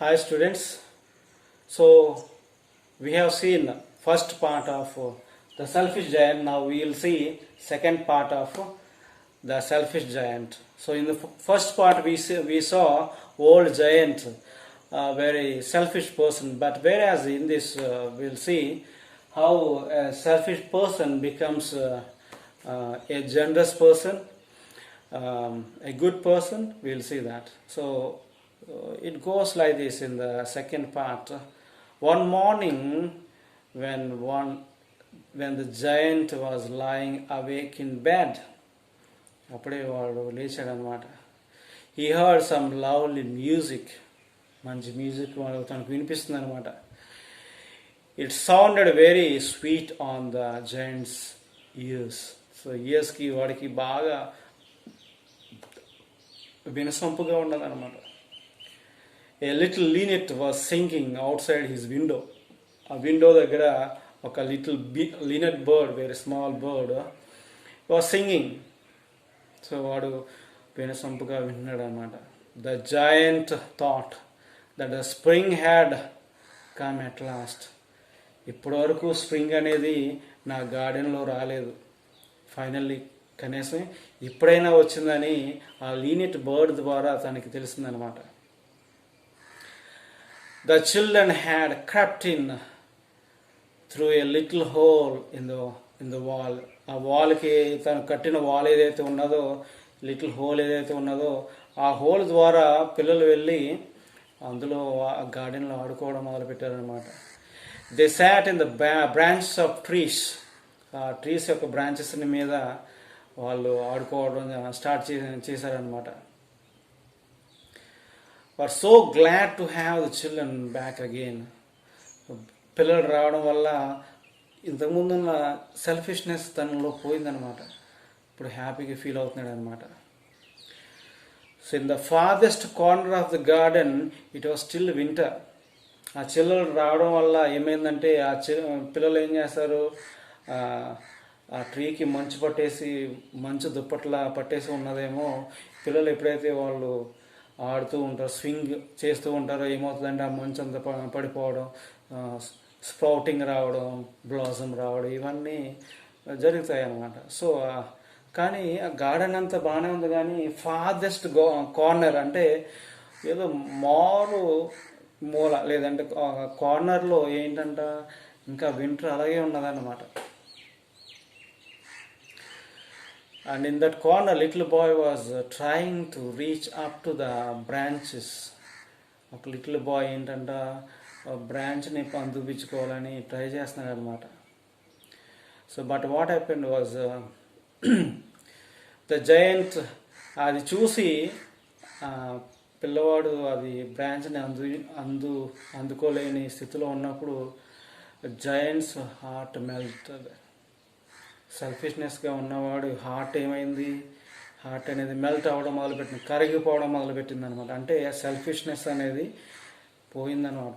Hi students. So we have seen first part of the selfish giant. Now we will see second part of the selfish giant. So in the first part we saw old giant, very selfish person. But whereas in this we will see how a selfish person becomes a generous person, a good person. We will see that. So it goes like this in the second part. One morning, when the giant was lying awake in bed, అప్పుడే వాడు లేచాడనమాట. He heard some lovely music. మంచి music తనకు వినిపిస్తుంది అనమాట. It sounded very sweet on the giant's ears. So ఇయర్స్కి వాడికి బాగా వినసొంపుగా ఉన్నదన్నమాట. A little linnet was singing outside his window. ఆ విండో దగ్గర ఒక little linnet bird, very small bird, was singing. So వాడు వినసొంపుగా విన్నాడు అనమాట. The giant thought that the spring had come at last. ఇప్పటి వరకు స్ప్రింగ్ అనేది నా గార్డెన్లో రాలేదు, ఫైనల్లీ కనీసం ఇప్పుడైనా వచ్చిందని ఆ లీనెట్ బర్డ్ ద్వారా తనకి తెలిసిందనమాట. The children had crept in through a little hole in the wall. ఆ వాల్కి తను కట్టిన వాల్ ఏదైతే ఉన్నదో, లిటిల్ హోల్ ఏదైతే ఉన్నదో, ఆ హోల్ ద్వారా పిల్లలు వెళ్ళి అందులో ఆ గార్డెన్లో ఆడుకోవడం మొదలుపెట్టారనమాట. They sat in the branches of trees. ఆ ట్రీస్ యొక్క బ్రాంచెస్ మీద వాళ్ళు ఆడుకోవడం స్టార్ట్ చేశారనమాట. Were so glad to have the children back again. పిల్లలు రావడం వల్ల ఇంతకుముందు ఉన్న సెల్ఫిష్నెస్ తనలో పోయిందనమాట. ఇప్పుడు హ్యాపీగా ఫీల్ అవుతున్నాడు అనమాట. So in the farthest corner of the garden it was still winter. ఆ చిల్లలు రావడం వల్ల ఏమైందంటే ఆ పిల్లలు ఏం చేస్తారు, ఆ ట్రీకి మంచు పట్టేసి, మంచు దుప్పట్లా పట్టేసి ఉన్నదేమో. పిల్లలు ఎప్పుడైతే వాళ్ళు ఆడుతూ ఉంటారు, స్వింగ్ చేస్తూ ఉంటారో ఏమవుతుందంటే ఆ మంచు అంతా పడిపోవడం, స్ప్రౌటింగ్ రావడం, బ్లాసమ్ రావడం, ఇవన్నీ జరుగుతాయి అన్నమాట. సో కానీ ఆ గార్డెన్ అంతా బాగానే ఉంది, కానీ ఫార్దెస్ట్ కార్నర్ అంటే ఏదో మారు మూల లేదంటే కార్నర్లో ఏంటంట ఇంకా వింటర్ అలాగే ఉన్నదన్నమాట. And in that corner little boy was trying to reach up to the branches. ఒక లిటిల్ బాయ్ ఏంటంట బ్రాంచ్ని అందుపించుకోవాలని ట్రై చేస్తున్నాడు అనమాట. So but what happened was the giant అది చూసి పిల్లవాడు అది బ్రాంచ్ని అందుకోలేని స్థితిలో ఉన్నప్పుడు జయంట్స్ హార్ట్ మెల్టెడ్. సెల్ఫిష్నెస్గా ఉన్నవాడు హార్ట్ ఏమైంది, హార్ట్ అనేది మెల్ట్ అవ్వడం మొదలుపెట్టింది, కరిగిపోవడం మొదలుపెట్టింది అనమాట. అంటే సెల్ఫిష్నెస్ అనేది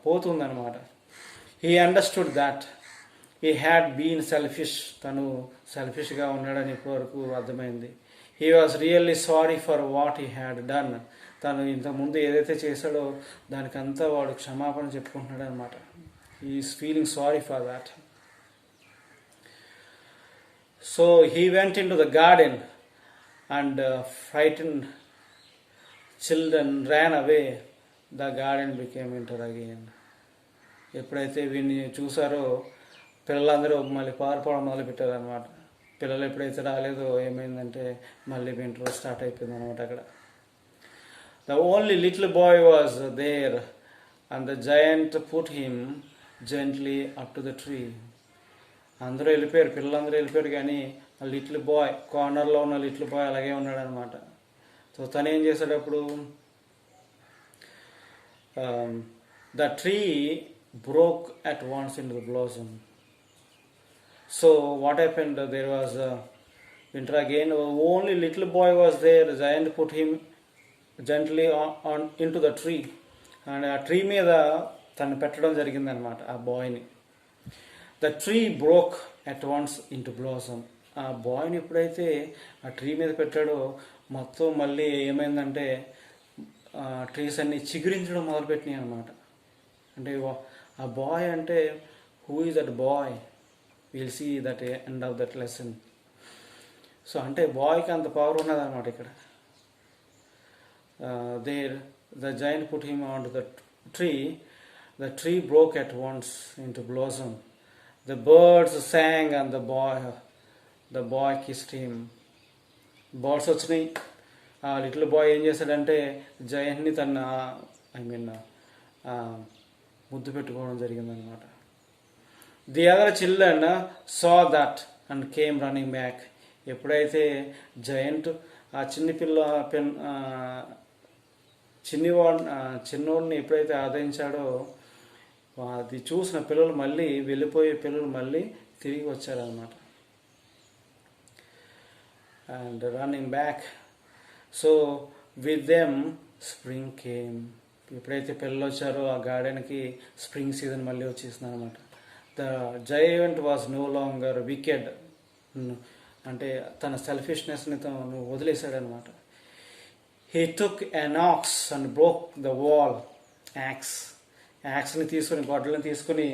పోతుందన్నమాట. He understood that he had been selfish. తను సెల్ఫిష్గా ఉన్నాడని ఇప్పటివరకు అర్థమైంది. He was really sorry for what he had done. తను ఇంతకుముందు ఏదైతే చేశాడో దానికంతా వాడు క్షమాపణ చెప్పుకుంటున్నాడు అనమాట. He is feeling sorry for that. So he went into the garden and frightened children ran away. The garden became winter again. ఎప్పుడైతే వీడిని చూసారో పిల్లలందరూ మళ్ళీ పారిపోవడం మొదలుపెట్టారు అనమాట. పిల్లలు ఎప్పుడైతే రాలేదో ఏమైందంటే మళ్ళీ వింటర్ స్టార్ట్ అయిపోయింది అనమాట అక్కడ. The only little boy was there and the giant put him gently up to the tree. అందరూ వెళ్ళిపోయారు, పిల్లలందరూ వెళ్ళిపోయారు, కానీ ఆ లిటిల్ బాయ్, కార్నర్లో ఉన్న లిటిల్ బాయ్ అలాగే ఉన్నాడు అనమాట. సో తను ఏం చేశాడు అప్పుడు, the tree broke at once in the blossom. So what happened, there was winter again. Only little boy was there. Giant put him gently on into the tree. And ఆ tree మీద తను పెట్టడం జరిగిందనమాట ఆ బాయ్ని. The tree broke at once into blossom. ఆ బాయ్ని ఎప్పుడైతే ఆ ట్రీ మీద పెట్టాడో మొత్తం మళ్ళీ ఏమైందంటే ట్రీస్ అన్ని చిగురించడం మొదలుపెట్టినాయి అనమాట. అంటే ఆ బాయ్ అంటే who is that boy, will see that end of that lesson. So అంటే బాయ్కి అంత పవర్ ఉన్నదన్నమాట ఇక్కడ. There the giant put him on to the tree. The tree broke at once into blossom. The birds sang and the boy kissed him. Birds వచ్చినాయి. ఆ little boy ఏం చేశాడంటే జయంట్ని ముద్దు పెట్టుకోవడం జరిగిందనమాట. The other children saw that and came running back. ఎప్పుడైతే giant ఆ చిన్నోడిని ఎప్పుడైతే ఆదరించాడో అది చూసిన పిల్లలు మళ్ళీ వెళ్ళిపోయే పిల్లలు మళ్ళీ తిరిగి వచ్చారనమాట. And running back. So with them spring came. ఎప్పుడైతే పిల్లలు వచ్చారో ఆ గార్డెన్కి స్ప్రింగ్ సీజన్ మళ్ళీ వచ్చేసింది అనమాట. The giant was no longer wicked. అంటే తన సెల్ఫిష్నెస్ని తను వదిలేశాడనమాట. He took an axe and broke the wall. యాక్స్ని తీసుకుని గొడ్డలను తీసుకుని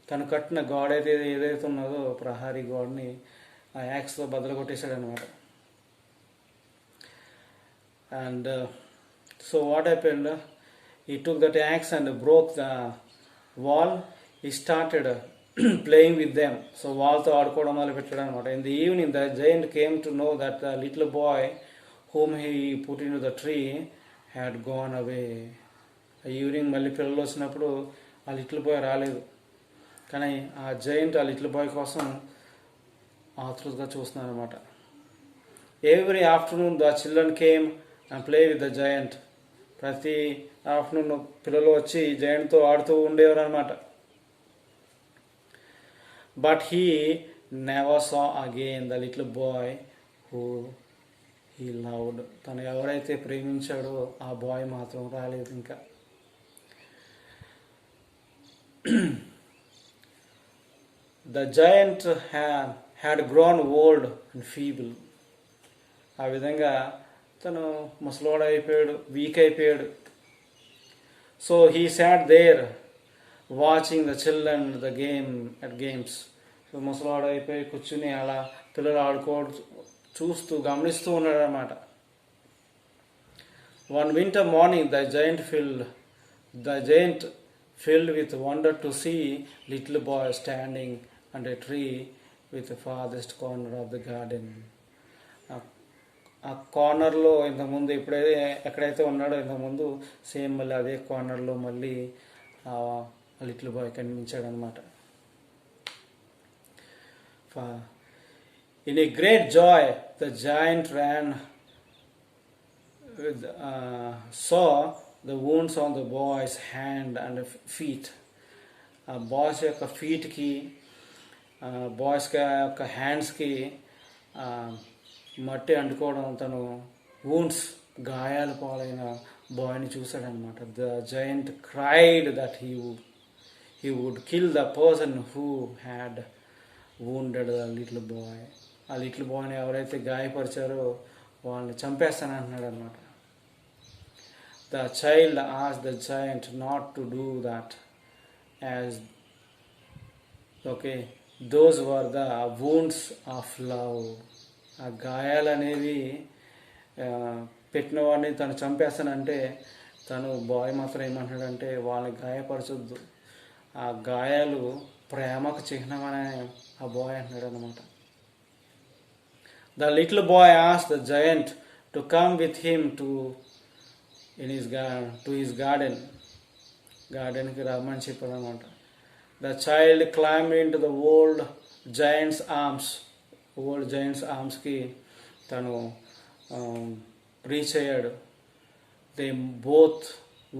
తను కట్టిన గోడ ఏదైతే ఉన్నదో ప్రహారీ గోడని ఆ యాక్స్తో బద్దలు కొట్టేశాడనమాట. And so what happened, he took that axe and broke the wall. He started playing with them. So వాళ్ళతో ఆడుకోవడం మొదలు పెట్టాడు అనమాట. In the evening the giant came to know that the little boy whom he put into the tree had gone away. Evening మళ్ళీ పిల్లలు వచ్చినప్పుడు ఆ little boy రాలేదు. కానీ ఆ జైంట్ ఆ లిటిల్ బాయ్ కోసం ఆతృతగా చూస్తున్నాను అనమాట. Every afternoon the children came and play with the giant. ప్రతి ఆఫ్టర్నూన్ పిల్లలు వచ్చి జయంట్తో ఆడుతూ ఉండేవారు అనమాట. But he never saw again the little boy who he loved. తను ఎవరైతే ప్రేమించాడో ఆ బాయ్ మాత్రం రాలేదు ఇంకా. The giant had grown old and feeble. ఆ విధంగా తను ముసలోడు అయిపోయాడు, వీక్ అయిపోయాడు. So he sat there watching the children the games. So ముసలోడు అయిపోయి కూర్చుని అలా పిల్లలు చూస్తూ గమనిస్తూ ఉన్నాడు అనమాట. One winter morning the giant filled with wonder to see little boy standing under a tree with the farthest corner of the garden. ఆ కార్నర్లో ఇంతకుముందు ఎక్కడైతే ఉన్నాడో ఇంతకుముందు సేమ్ మళ్ళీ అదే కార్నర్లో మళ్ళీ లిటిల్ బాయ్ కనిపించాడు అనమాట. In a great joy the giant ran saw the wounds on the boy's hand and feet. ఆ బాయ్స్ యొక్క ఫీట్కి బాయ్స్ యొక్క హ్యాండ్స్కి మట్టి అంటుకోవడం, తను వూండ్స్ గాయాలు పాలైన బాయ్ని చూశాడనమాట. The giant cried that he would kill the person who had wounded the little boy. ఆ లిటిల్ బాయ్ని ఎవరైతే గాయపరిచారో వాళ్ళని చంపేస్తానంటున్నాడు అనమాట. The child asked the giant not to do that, as those were the wounds of love. ఆ గాయాలు అనేవి పెట్టిన వాడిని తను చంపేస్తానంటే తను బాయ్ మాత్రం ఏమంటాడంటే వాళ్ళని గాయపరచొద్దు, ఆ గాయాలు ప్రేమకు చిహ్నమని ఆ బాయ్ అంటున్నాడు అనమాట. The little boy asked the giant to come with him to his gardenకి రమ్మని చెప్పాడు అనమాట. The child climbed into the old giant's armsకి తను రీచ్ అయ్యాడు. They both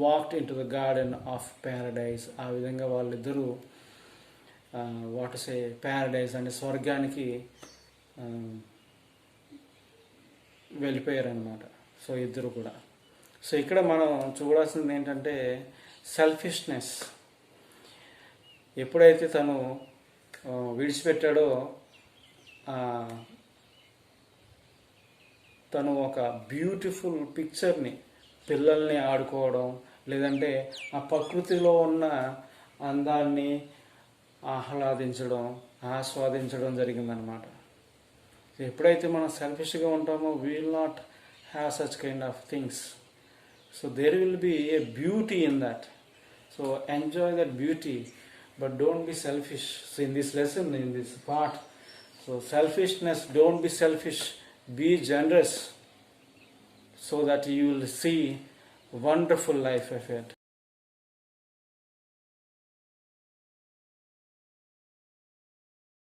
walked into the garden of paradise. ఆ విధంగా వాళ్ళిద్దరూ ప్యారడైజ్ అంటే స్వర్గానికి వెళ్ళిపోయారు అనమాట. సో ఇద్దరు కూడా. సో ఇక్కడ మనం చూడాల్సింది ఏంటంటే సెల్ఫిష్నెస్. ఎప్పుడైతే తను విడిచిపెట్టాడో తను ఒక బ్యూటిఫుల్ పిక్చర్ని, పిల్లల్ని ఆడుకోవడం, లేదంటే ఆ ప్రకృతిలో ఉన్న అందాన్ని ఆహ్లాదించడం, ఆస్వాదించడం జరిగిందనమాట. ఎప్పుడైతే మనం సెల్ఫిష్గా ఉంటామో we will not have such kind of things. So there will be a beauty in that. So enjoy that beauty, but don't be selfish. So in this lesson, in this part, so selfishness, don't be selfish, be generous, so that you will see wonderful life ahead.